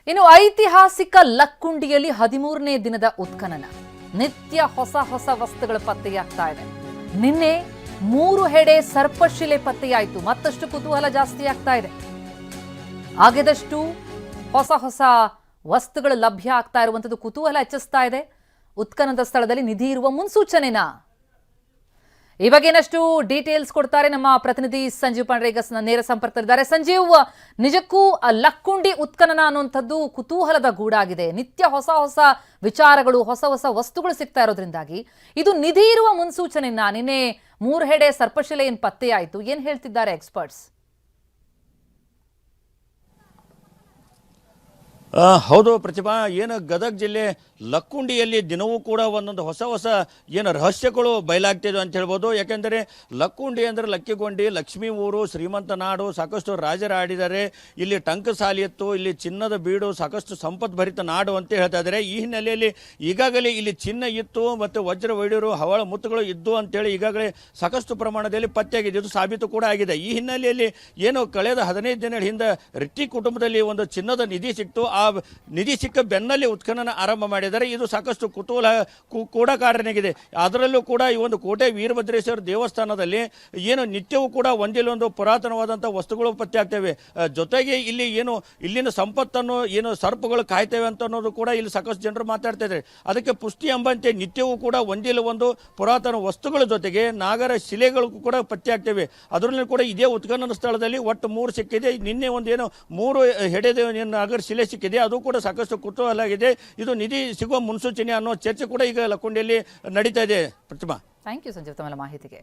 ಇನ್ನು ಐತಿಹಾಸಿಕ ಲಕ್ಕುಂಡಿಯಲ್ಲಿ 13ನೇ ದಿನದ ಉತ್ಖನನ. ನಿತ್ಯ ಹೊಸ ಹೊಸ ವಸ್ತುಗಳು ಪತ್ತೆಯಾಗ್ತಾ ಇದೆ. ನಿನ್ನೆ 3 ಹೆಡೆ ಸರ್ಪಶಿಲೆ ಪತ್ತೆಯಾಯಿತು. ಮತ್ತಷ್ಟು ಕುತೂಹಲ ಜಾಸ್ತಿ ಆಗ್ತಾ ಇದೆ. ಆಗದಷ್ಟು ಹೊಸ ಹೊಸ ವಸ್ತುಗಳು ಲಭ್ಯ ಆಗ್ತಾ ಇರುವಂತದ್ದು ಕುತೂಹಲ ಹೆಚ್ಚಿಸ್ತಾ ಇದೆ. ಉತ್ಖನನದ ಸ್ಥಳದಲ್ಲಿ ನಿಧಿ ಇರುವ ಮುನ್ಸೂಚನೆನಾ? ಈ ಬಗ್ಗೆ ಏನಷ್ಟು ಡೀಟೇಲ್ಸ್ ಕೊಡ್ತಾರೆ ನಮ್ಮ ಪ್ರತಿನಿಧಿ ಸಂಜೀವ್ ಪಾಂಡ್ರೇಗಸ್ ನೇರ ಸಂಪರ್ಕದಲ್ಲಿದ್ದಾರೆ. ಸಂಜೀವ್, ನಿಜಕ್ಕೂ ಲಕ್ಕುಂಡಿ ಉತ್ಖನನ ಅನ್ನುವಂಥದ್ದು ಕುತೂಹಲದ ಗೂಡಾಗಿದೆ. ನಿತ್ಯ ಹೊಸ ಹೊಸ ವಿಚಾರಗಳು, ಹೊಸ ಹೊಸ ವಸ್ತುಗಳು ಸಿಗ್ತಾ ಇರೋದ್ರಿಂದಾಗಿ ಇದು ನಿಧಿ ಇರುವ ಮುನ್ಸೂಚನೆನಾ? ನಿನ್ನೆ 3 ಹೆಡೆ ಸರ್ಪಶಿಲೆ ಏನ್ ಪತ್ತೆಯಾಯಿತು, ಏನ್ ಹೇಳ್ತಿದ್ದಾರೆ ಎಕ್ಸ್ಪರ್ಟ್ಸ್? ಹೌದು ಪ್ರತಿಭಾ, ಏನು ಗದಗ ಜಿಲ್ಲೆ ಲಕ್ಕುಂಡಿಯಲ್ಲಿ ದಿನವೂ ಕೂಡ ಒಂದೊಂದು ಹೊಸ ಹೊಸ ಏನು ರಹಸ್ಯಗಳು ಬಯಲಾಗ್ತಿದೆ ಅಂತ ಹೇಳ್ಬೋದು. ಯಾಕೆಂದರೆ ಲಕ್ಕುಂಡಿ ಅಂದರೆ ಲಕ್ಕಿಗೊಂಡಿ, ಲಕ್ಷ್ಮೀ ಊರು, ಶ್ರೀಮಂತ ನಾಡು, ಸಾಕಷ್ಟು ರಾಜರ ಆಡಿದ್ದಾರೆ. ಇಲ್ಲಿ ಟಂಕಸಾಲಿ ಇತ್ತು, ಇಲ್ಲಿ ಚಿನ್ನದ ಬೀಡು, ಸಾಕಷ್ಟು ಸಂಪದ್ಭರಿತ ನಾಡು ಅಂತ ಹೇಳ್ತಾ ಇದ್ದಾರೆ. ಈ ಹಿನ್ನೆಲೆಯಲ್ಲಿ ಈಗಾಗಲೇ ಇಲ್ಲಿ ಚಿನ್ನ ಇತ್ತು ಮತ್ತು ವಜ್ರ ವೈಡೂರು, ಹವಳ ಮುತ್ತುಗಳು ಇದ್ದು ಅಂತೇಳಿ ಈಗಾಗಲೇ ಸಾಕಷ್ಟು ಪ್ರಮಾಣದಲ್ಲಿ ಪತ್ತೆಯಾಗಿದೆ. ಇದು ಸಾಬೀತು ಕೂಡ ಆಗಿದೆ. ಈ ಹಿನ್ನೆಲೆಯಲ್ಲಿ ಏನು ಕಳೆದ 15 ದಿನಗಳ ಹಿಂದೆ ರೆಡ್ಡಿ ಕುಟುಂಬದಲ್ಲಿ ಒಂದು ಚಿನ್ನದ ನಿಧಿ ಸಿಕ್ತು. ಆ ನಿಧಿ ಸಿಕ್ಕ ಬೆನ್ನಲ್ಲಿ ಉತ್ಖನನ ಆರಂಭ ಮಾಡಿದ್ದಾರೆ. ಇದು ಸಾಕಷ್ಟು ಕುತೂಹಲ ಕೂಡ ಕಾರಣವಾಗಿದೆ. ಅದರಲ್ಲೂ ಕೂಡ ಈ ಒಂದು ಕೋಟೆ ವೀರಭದ್ರೇಶ್ವರ ದೇವಸ್ಥಾನದಲ್ಲಿ ಏನು ನಿತ್ಯವೂ ಕೂಡ ಒಂದಿಲ್ಲೊಂದು ಪುರಾತನವಾದಂಥ ವಸ್ತುಗಳು ಪತ್ತೆ ಆಗ್ತವೆ. ಜೊತೆಗೆ ಇಲ್ಲಿ ಏನು ಇಲ್ಲಿನ ಸಂಪತ್ತನ್ನು ಏನು ಸರ್ಪಗಳು ಕಾಯ್ತೇವೆ ಅಂತ ಅನ್ನೋದು ಕೂಡ ಇಲ್ಲಿ ಸಾಕಷ್ಟು ಜನರು ಮಾತಾಡ್ತಾ ಇದ್ದಾರೆ. ಅದಕ್ಕೆ ಪುಷ್ಟಿ ಎಂಬಂತೆ ನಿತ್ಯವೂ ಕೂಡ ಒಂದಿಲ್ಲ ಒಂದು ಪುರಾತನ ವಸ್ತುಗಳ ಜೊತೆಗೆ ನಾಗರ ಶಿಲೆಗಳು ಕೂಡ ಪತ್ತೆ ಆಗ್ತವೆ. ಅದರಲ್ಲೂ ಕೂಡ ಇದೇ ಉತ್ಖನನ ಸ್ಥಳದಲ್ಲಿ ಒಟ್ಟು 3 ಸಿಕ್ಕಿದೆ. ನಿನ್ನೆ ಒಂದು ಏನು 3 ಹೆಡೆದ ನಾಗರ ಶಿಲೆ ಸಿಕ್ಕಿದೆ. ಅದು ಕೂಡ ಸಾಕಷ್ಟು ಕುತೂಹಲ ಆಗಿದೆ. ಇದು ನಿಧಿ ಸಿಗುವ ಮುನ್ಸೂಚನೆ ಅನ್ನೋ ಚರ್ಚೆ ಕೂಡ ಈಗ ಲಕ್ಕುಂಡಿಯಲ್ಲಿ ನಡೀತಾ ಇದೆ. ಪ್ರತಿಮಾ, ಥ್ಯಾಂಕ್ ಯು ಸಂಜೀವ್ ತಮ್ಮ ಮಾಹಿತಿಗೆ.